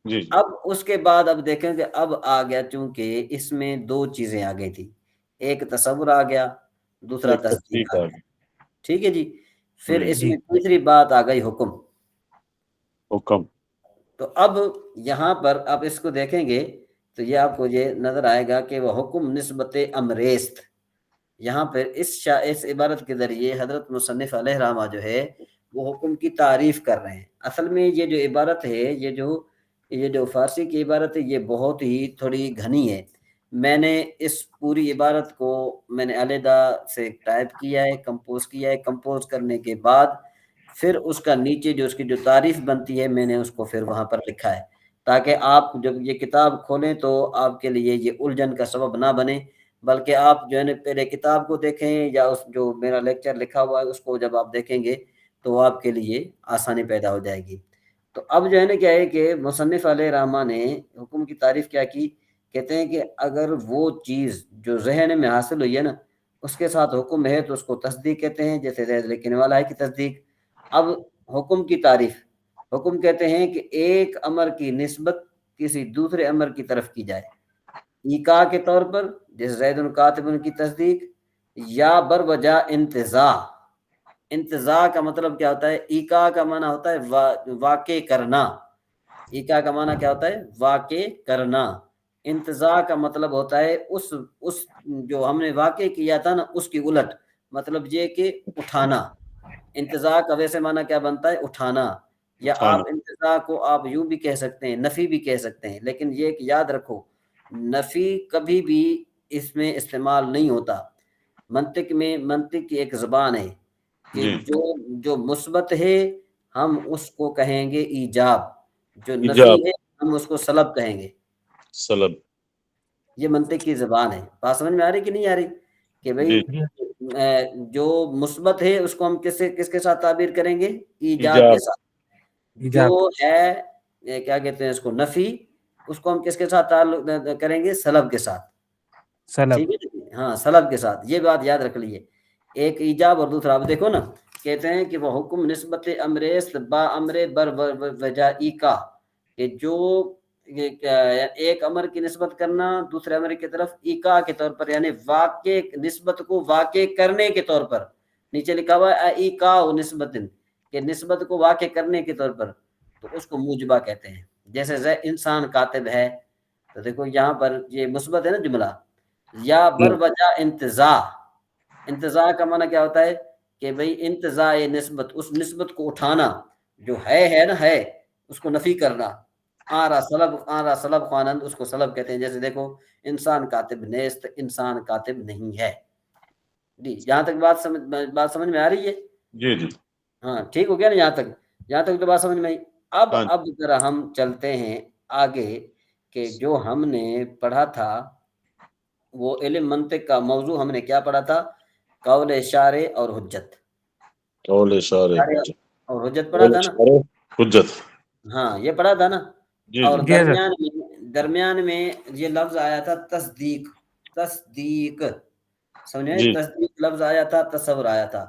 جی جی اب اس کے بعد اب دیکھیں کہ اب آ گیا، چونکہ اس میں دو چیزیں آ گئی تھی، ایک تصور آ گیا، دوسرا ایک تصدیق آ آ گیا، گئی. ٹھیک ہے جی. پھر جی اس جی میں تیسری بات آ گئی حکم. حکم. تو اب یہاں پر اب اس کو دیکھیں گے تو یہ آپ کو یہ نظر آئے گا کہ وہ حکم نسبت امریست. یہاں پر اس عبارت کے ذریعے حضرت مصنف علیہ رحمہ جو ہے وہ حکم کی تعریف کر رہے ہیں. اصل میں یہ جو عبارت ہے، یہ جو فارسی کی عبارت ہے، یہ بہت ہی تھوڑی گھنی ہے. میں نے اس پوری عبارت کو میں نے علیحدہ سے ٹائپ کیا ہے، کمپوز کیا ہے. کمپوز کرنے کے بعد پھر اس کا نیچے جو اس کی جو تعریف بنتی ہے میں نے اس کو پھر وہاں پر لکھا ہے، تاکہ آپ جب یہ کتاب کھولیں تو آپ کے لیے یہ الجھن کا سبب نہ بنے، بلکہ آپ جو ہے نا پہلے کتاب کو دیکھیں یا اس جو میرا لیکچر لکھا ہوا ہے اس کو جب آپ دیکھیں گے تو آپ کے لیے آسانی پیدا ہو جائے گی. تو اب جو ہے نا کیا ہے کہ مصنف علیہ رحمہ نے حکم کی تعریف کیا کی، کہتے ہیں کہ اگر وہ چیز جو ذہن میں حاصل ہوئی ہے نا اس کے ساتھ حکم ہے تو اس کو تصدیق کہتے ہیں، جیسے زید لکھنے والا ہے کی تصدیق. اب حکم کی تعریف، حکم کہتے ہیں کہ ایک امر کی نسبت کسی دوسرے امر کی طرف کی جائے، ایقاع کے طور پر جیسے زید کاتب کی تصدیق، یا بر وجہ انتزاع. انتزاع کا مطلب کیا ہوتا ہے؟ ایقاع کا معنی ہوتا ہے واقع کرنا. ایقاع کا معنی کیا ہوتا ہے؟ واقع کرنا. انتزاع کا مطلب ہوتا ہے اس جو ہم نے واقع کیا تھا نا اس کی الٹ، مطلب یہ کہ اٹھانا. انتزاع کا ویسے معنی کیا بنتا ہے؟ اٹھانا. یا اٹھانا. آپ انتزاع کو آپ یوں بھی کہہ سکتے ہیں، نفی بھی کہہ سکتے ہیں، لیکن یہ کہ یاد رکھو نفی کبھی بھی اس میں استعمال نہیں ہوتا. منطق میں، منطق کی ایک زبان ہے کہ جی جو مثبت ہے ہم اس کو کہیں گے ایجاب، جو نفی ایجاب. ہے ہم اس کو سلب کہیں گے. سلب. یہ منطق کی زبان ہے. بات سمجھ میں آ رہی کہ نہیں آ رہی؟ کہ بھئی جی جو مثبت ہے اس کو ہم کس کے ساتھ تعبیر کریں گے؟ ایجاب کے ایجاب. ساتھ. جو ایجاب ہے کیا کہتے ہیں اس کو، نفی، اس کو ہم کس کے ساتھ تعلق کریں گے؟ سلب کے ساتھ. سلب. ٹھیک ہے، ہاں سلب کے ساتھ. یہ بات یاد رکھ لیجیے، ایک ایجاب اور دوسرا. اب دیکھو نا، کہتے ہیں کہ وہ حکم نسبت امریست با امر بر وجائی کا، کہ جو ایک امر کی نسبت کرنا دوسرے امر کی طرف ایقاع کے طور پر، یعنی واقع نسبت کو واقع کرنے کے طور پر. نیچے لکھا ہوا ہے ایقاع نسبت، کہ نسبت کو واقع کرنے کے طور پر، تو اس کو موجبہ کہتے ہیں. جیسے انسان کاتب ہے، تو دیکھو یہاں پر یہ مثبت ہے نا جملہ. یا بر وجہ انتزاع، انتزاع کا معنی کیا ہوتا ہے؟ کہ بھئی انتزاع نسبت، اس نسبت کو اٹھانا جو ہے نا، ہے اس کو نفی کرنا. آرا سلب خوانند، اس کو سلب کہتے ہیں. جیسے دیکھو انسان کاتب نیست، انسان کاتب نہیں ہے. جی یہاں تک بات سمجھ میں آ رہی ہے؟ جی جی ہاں ٹھیک ہو گیا نا یہاں تک تو بات سمجھ میں آئی. ہاں اب ذرا ہم چلتے ہیں آگے، کہ جو ہم نے پڑھا تھا وہ علم منطق کا موضوع ہم نے کیا پڑھا تھا؟ قول اشارے اور حجت. قول اشارے حجت. اور حجت پڑھا قول تھا نا؟ اشارے حجت. ہاں یہ پڑھا تھا نا. جی اور جی جی حضرت. درمیان میں یہ لفظ آیا تھا تصدیق. تصدیق سمجھے؟ جی تصدیق لفظ آیا تھا، تصور آیا تھا.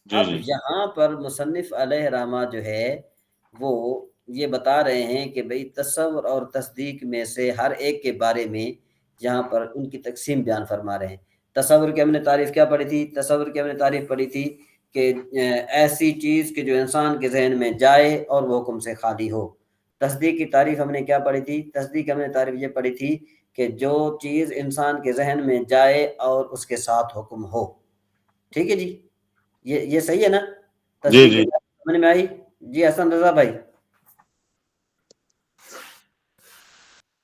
جی اب جی یہاں پر مصنف علیہ رحمہ جو ہے وہ یہ بتا رہے ہیں کہ بھئی تصور اور تصدیق میں سے ہر ایک کے بارے میں یہاں پر ان کی تقسیم بیان فرما رہے ہیں. تصور کی ہم نے تعریف کیا پڑھی تھی؟ تصور کی ہم نے تعریف پڑھی تھی کہ ایسی چیز کہ جو انسان کے ذہن میں جائے اور وہ حکم سے خالی ہو. تصدیق کی تعریف ہم نے کیا پڑھی تھی؟ تصدیق ہم نے تعریف یہ پڑھی تھی کہ جو چیز انسان کے ذہن میں جائے اور اس کے ساتھ حکم ہو. ٹھیک ہے جی، یہ صحیح ہے نا؟ جی تصدیق جی سمجھ میں آئی؟ جی حسن رضا بھائی،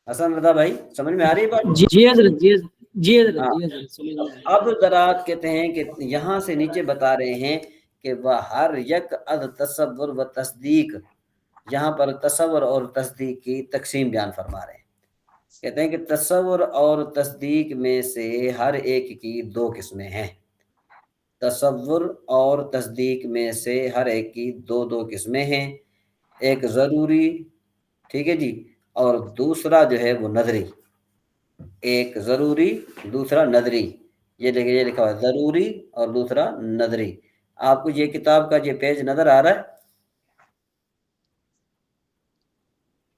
حسن رضا بھائی سمجھ میں آ رہی ہے بات؟ جی حضرت، جی حضرت، ہاں. جی حضرت سمجھ میں آ رہی ہے. اب ذرا کہتے ہیں کہ یہاں سے نیچے بتا رہے ہیں کہ وہ ہر یک از تصور و تصدیق، یہاں پر تصور اور تصدیق کی تقسیم بیان فرما رہے ہیں. کہتے ہیں کہ تصور اور تصدیق میں سے ہر ایک کی دو قسمیں ہیں. تصور اور تصدیق میں سے ہر ایک کی دو دو قسمیں ہیں، ایک ضروری، ٹھیک ہے جی، اور دوسرا جو ہے وہ نظری۔ ایک ضروری، دوسرا نظری، یہ لکھا ہوا ہے ضروری اور دوسرا نظری۔ آپ کو یہ کتاب کا یہ پیج نظر آ رہا ہے؟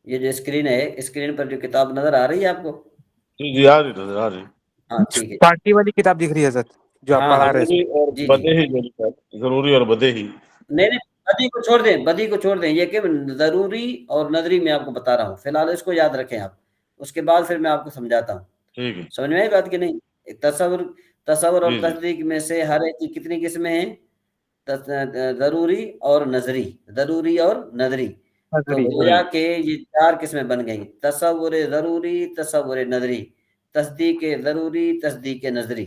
یہ جو اسکرین ہے، اسکرین پر جو کتاب نظر آ رہی ہے آپ کو؟ جی آ رہی نظر آ رہی۔ ہاں ٹھیک ہے، پارٹی والی کتاب دکھ رہی ہے حضرت جو آپ ہاں پڑھا رہے ضروری اور جی جی، بدیہی جو لکھا ہے، ضروری اور بدیہی۔ نہیں بدی کو چھوڑ دیں، بدی کو چھوڑ دیں، یہ کہ ضروری اور نظری میں آپ کو بتا رہا ہوں، فی الحال اس کو یاد رکھیں آپ، اس کے بعد پھر میں آپ کو سمجھاتا ہوں۔ ٹھیک ہے سمجھ میں آئی بات کہ نہیں؟ تصور اور جی جی تصدیق میں سے ہر ایک کی کتنی قسمیں ہیں؟ ضروری اور نظری، ضروری اور نظری۔ تو گویا کہ یہ چار قسمیں بن گئیں، تصور ضروری، تصور نظری، تصدیق ضروری، تصدیق نظری،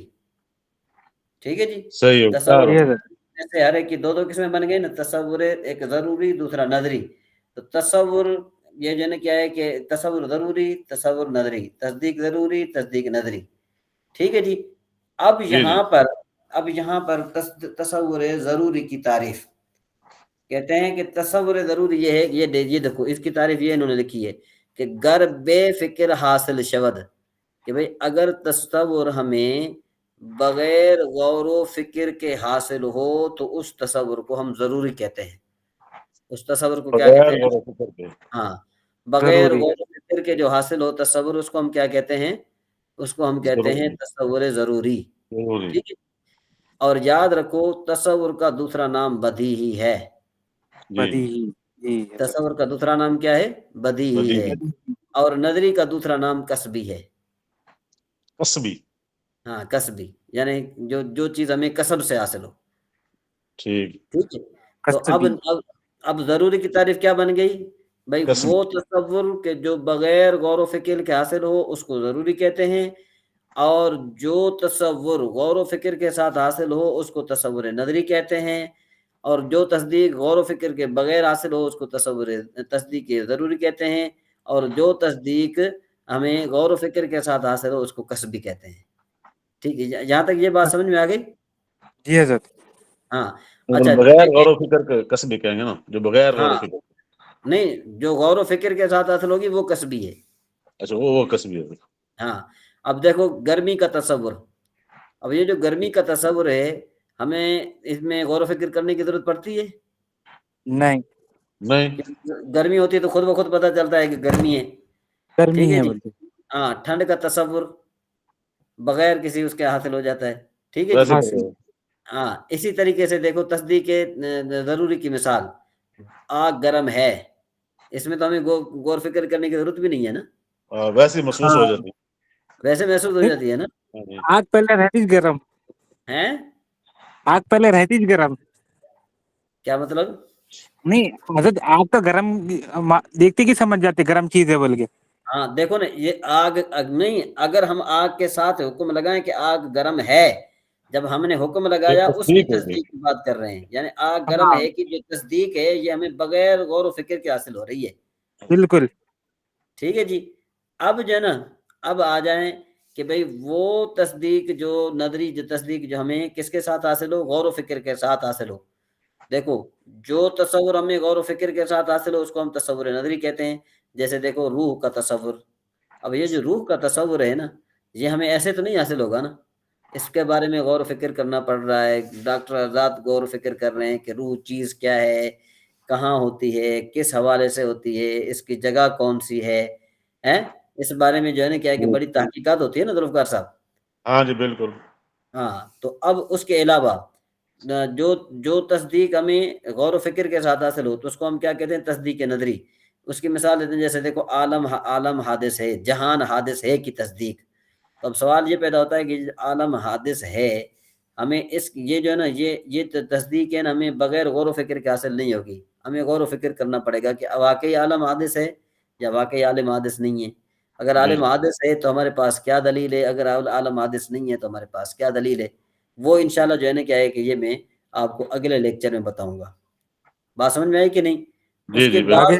ٹھیک ہے جی۔ صحیح ہے، تصور چار میں سے ہر ایک کی دو دو قسمیں بن گئی نا، تصور ایک ضروری، دوسرا نظری۔ تو تصور یہ جو ہے نا کیا ہے کہ تصور ضروری، تصور نظری، تصدیق ضروری، تصدیق نظری، ٹھیک ہے جی۔ اب جی جی یہاں پر تصور ضروری کی تعریف کہتے ہیں کہ تصور ضروری یہ ہے، یہ دیکھو اس کی تعریف یہ انہوں نے لکھی ہے کہ گر بے فکر حاصل شود، کہ بھئی اگر تصور ہمیں بغیر غور و فکر کے حاصل ہو تو اس تصور کو ہم ضروری کہتے ہیں۔ اس تصور کو کیا کہتے بغیر ہیں؟ غور و فکر کے، ہاں، بغیر غور و فکر کے جو حاصل ہو تصور، اس کو ہم کیا کہتے ہیں؟ اس کو ہم کہتے ہیں تصور ضروری، ضروری۔ ٹھیک ہے۔ اور یاد رکھو تصور کا دوسرا نام بدیہی ہے۔ جی تصور کا دوسرا نام کیا ہے؟ بدیہی ہے۔ اور نظری کا دوسرا نام کسبی ہے۔ قصبی، ہاں کسبی، یعنی جو چیز ہمیں کسب سے حاصل ہو، ٹھیک، ٹھیک ہے۔ تو اب ضروری کی تعریف کیا بن گئی بھائی؟ قصبی، وہ تصور کہ جو بغیر غور و فکر کے حاصل ہو اس کو ضروری کہتے ہیں، اور جو تصور غور و فکر کے ساتھ حاصل ہو اس کو تصور نظری کہتے ہیں، اور جو تصدیق غور و فکر کے بغیر حاصل ہو اس کو تصدیق ضروری کہتے ہیں، اور جو تصدیق ہمیں غور و فکر کے ساتھ حاصل ہو اس کو کسبی کہتے ہیں، ٹھیک ہے۔ یہاں تک یہ بات سمجھ میں آ گئی؟ جی حضرت۔ ہاں اچھا، بغیر غور و فکر کے قصبی کہیں گے نا، جو بغیر غور و ہاں فکر، نہیں، جو غور و فکر کے ساتھ حاصل ہوگی وہ کسبی ہے۔ اچھا وہ قصبی ہے۔ ہاں اب دیکھو گرمی کا تصور، اب یہ جو گرمی کا تصور ہے ہمیں اس میں غور و فکر کرنے کی ضرورت پڑتی ہے؟ نہیں، گرمی ہوتی ہے تو خود بخود پتہ چلتا ہے کہ گرمی ہے، ٹھیک ہے جی۔ ہاں ٹھنڈ کا تصور بغیر کسی اس کے حاصل ہو جاتا ہے، ٹھیک ہے جی۔ ہاں اسی طریقے سے دیکھو تصدیق ضروری کی مثال، آگ گرم ہے، اس میں تو ہمیں غور فکر کرنے کی ضرورت بھی نہیں ہے نا، ویسے محسوس ہو جاتی ویسے محسوس ہو جاتی ہے نا۔ آگ پہلے رہتی گرم، ہیں آگ پہلے رہتی گرم، کیا مطلب؟ نہیں حضرت آگ تو گرم دیکھتے کی سمجھ جاتے گرم چیز ہے بول کے۔ ہاں دیکھو نا، یہ آگ نہیں، اگر ہم آگ کے ساتھ حکم لگائیں کہ آگ گرم ہے، جب ہم نے حکم لگایا اس کی تصدیق کی بات کر رہے ہیں، یعنی آگ گرم ہے کہ جو تصدیق ہے یہ ہمیں بغیر غور و فکر کے حاصل ہو رہی ہے، بالکل ٹھیک ہے جی۔ اب جو ہے نا، اب آ جائیں کہ بھئی وہ تصدیق جو نظری جو تصدیق جو ہمیں کس کے ساتھ حاصل ہو؟ غور و فکر کے ساتھ حاصل ہو۔ دیکھو جو تصور ہمیں غور و فکر کے ساتھ حاصل ہو اس کو ہم تصور نظری کہتے ہیں۔ جیسے دیکھو روح کا تصور، اب یہ جو روح کا تصور ہے نا، یہ ہمیں ایسے تو نہیں حاصل ہوگا نا، اس کے بارے میں غور و فکر کرنا پڑ رہا ہے، ڈاکٹر آزاد غور و فکر کر رہے ہیں کہ روح چیز کیا ہے، کہاں ہوتی ہے، کس حوالے سے ہوتی ہے، اس کی جگہ کون سی ہے، اس بارے میں جو ہے نا کیا ہے کہ بڑی تحقیقات ہوتی ہے نا ذوالفقار صاحب۔ ہاں جی بالکل۔ ہاں تو اب اس کے علاوہ جو تصدیق ہمیں غور و فکر کے ساتھ حاصل ہو تو اس کو ہم کیا کہتے ہیں؟ تصدیق نظری۔ اس کی مثال دیتے ہیں، جیسے دیکھو عالم حادث ہے، جہان حادث ہے کی تصدیق۔ تو اب سوال یہ پیدا ہوتا ہے کہ عالم حادث ہے، ہمیں یہ جو ہے نا یہ تصدیق ہے نا، ہمیں بغیر غور و فکر کے حاصل نہیں ہوگی، ہمیں غور و فکر کرنا پڑے گا کہ واقعی عالم حادث ہے یا واقعی عالم حادث نہیں ہے۔ اگر عالم حادث ہے تو ہمارے پاس کیا دلیل ہے، اگر عالم حادث نہیں ہے تو ہمارے پاس کیا دلیل ہے، وہ انشاءاللہ جو ہے نا کیا ہے کہ یہ میں آپ کو اگلے لیکچر میں بتاؤں گا۔ بات سمجھ میں آئی کہ نہیں؟ اس کے بعد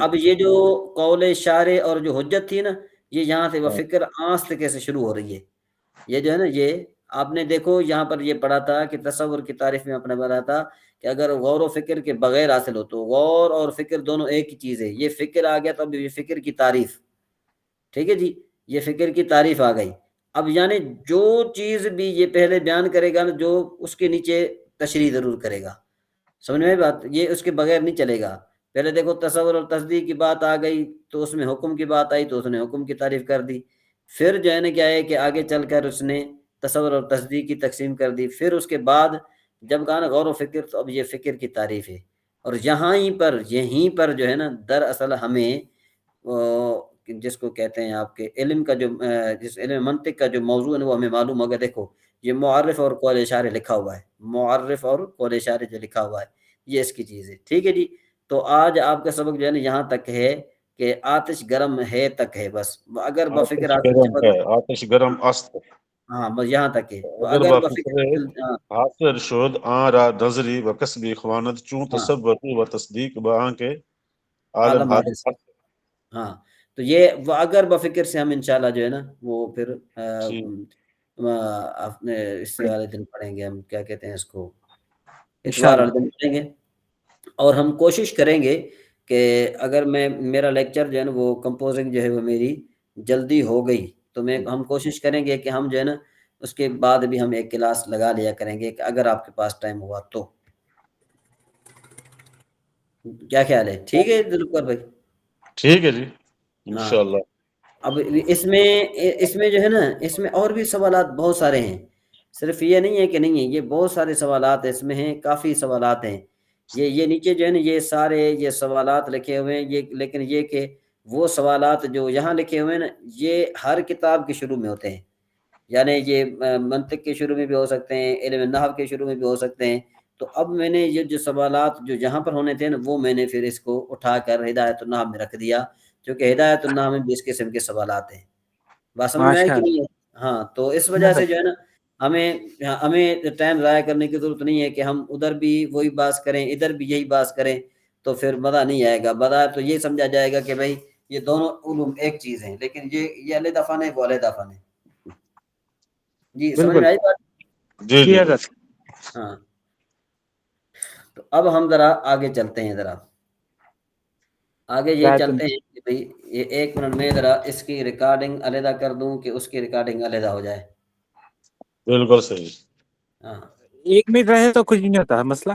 اب یہ جو قول شارع اور جو حجت تھی نا، یہ یہاں سے وہ فکر آنست کے سے شروع ہو رہی ہے، یہ جو ہے نا یہ آپ نے دیکھو یہاں پر یہ پڑھا تھا کہ تصور کی تعریف میں آپ نے بتایا تھا کہ اگر غور و فکر کے بغیر حاصل ہو تو غور اور فکر دونوں ایک ہی چیز ہے. یہ فکر آ گیا تو اب یہ فکر کی تعریف, ٹھیک ہے جی, یہ فکر کی تعریف آ گئی. اب یعنی جو چیز بھی یہ پہلے بیان کرے گا نا, جو اس کے نیچے تشریح ضرور کرے گا, سمجھ میں بات, یہ اس کے بغیر نہیں چلے گا. پہلے دیکھو تصور اور تصدیق کی بات آ گئی تو اس میں حکم کی بات آئی تو اس نے حکم کی تعریف کر دی. پھر جو ہے نا کیا ہے کہ آگے چل کر اس نے تصور اور تصدیق کی تقسیم کر دی. پھر اس کے بعد جب کہا نا غور و فکر, تو اب یہ فکر کی تعریف ہے. اور یہیں پر جو ہے نا دراصل ہمیں جس کو کہتے ہیں آپ کے علم کا جو جس علم منطق کا جو موضوع ہے وہ ہمیں معلوم ہوگا. دیکھو یہ معرف اور قول اشارے لکھا ہوا ہے, معرف اور قول اشارے جو لکھا ہوا ہے یہ اس کی چیز ہے, ٹھیک ہے جی. تو آج آپ کا سبق جو ہے نا یہاں تک ہے کہ آتش گرم ہے تک ہے بس, اگر بفکر آتش گرم است, ہاں بس یہاں تک ہے. اگر بفکر حاصل شد آن را نظری و کسبی خواند چون تصور و تصدیق بآن کے عالم حادث. ہاں تو یہ وہ اگر بفکر سے ہم انشاءاللہ جو ہے نا وہ پھر اپنے اس والے دن پڑھیں گے, ہم کیا کہتے ہیں اس کو, اتوار والے دن پڑھیں گے. اور ہم کوشش کریں گے کہ اگر میرا لیکچر جو ہے نا وہ کمپوزنگ جو ہے وہ میری جلدی ہو گئی تو ہم کوشش کریں گے کہ ہم جو ہے نا اس کے بعد بھی ہم ایک کلاس لگا لیا کریں گے کہ اگر آپ کے پاس ٹائم ہوا تو. کیا خیال ہے؟ ٹھیک ہے ذوالفقار بھائی, ٹھیک ہے جی انشاءاللہ. اب اس میں جو ہے نا اس میں اور بھی سوالات بہت سارے ہیں, صرف یہ نہیں ہے کہ نہیں ہے, یہ بہت سارے سوالات اس میں ہیں, کافی سوالات ہیں. یہ نیچے جو ہے نا یہ سارے یہ سوالات لکھے ہوئے ہیں, یہ لیکن یہ کہ وہ سوالات جو یہاں لکھے ہوئے ہیں نا یہ ہر کتاب کے شروع میں ہوتے ہیں. یعنی یہ منطق کے شروع میں بھی ہو سکتے ہیں, علم نحو کے شروع میں بھی ہو سکتے ہیں. تو اب میں نے یہ جو سوالات جو یہاں پر ہونے تھے نا وہ میں نے پھر اس کو اٹھا کر ہدایت النحو میں رکھ دیا, کیونکہ ہدایت النحو میں بھی اس قسم کے سوالات ہیں. بات سمجھ میں آئی کہ نہیں ہے؟ ہاں تو اس وجہ سے جو ہے نا ہمیں ٹائم ضائع کرنے کی ضرورت نہیں ہے کہ ہم ادھر بھی وہی بات کریں ادھر بھی یہی بات کریں, تو پھر مزہ نہیں آئے گا. مزہ تو یہ سمجھا جائے گا کہ بھائی یہ دونوں علوم ایک چیز ہیں, لیکن یہ علیحدہ فن ہے وہ علیحدہ فن ہے. جی سمجھ میں آئی بات؟ جی ہاں تو اب ہم ذرا آگے چلتے ہیں, ذرا آگے یہ چلتے ہیں کہ بھائی یہ 1 منٹ میں ذرا اس کی ریکارڈنگ علیحدہ کر دوں کہ اس کی ریکارڈنگ علیحدہ ہو جائے. بالکل صحیح. ہاں 1 منٹ رہے تو کچھ نہیں ہوتا مسئلہ.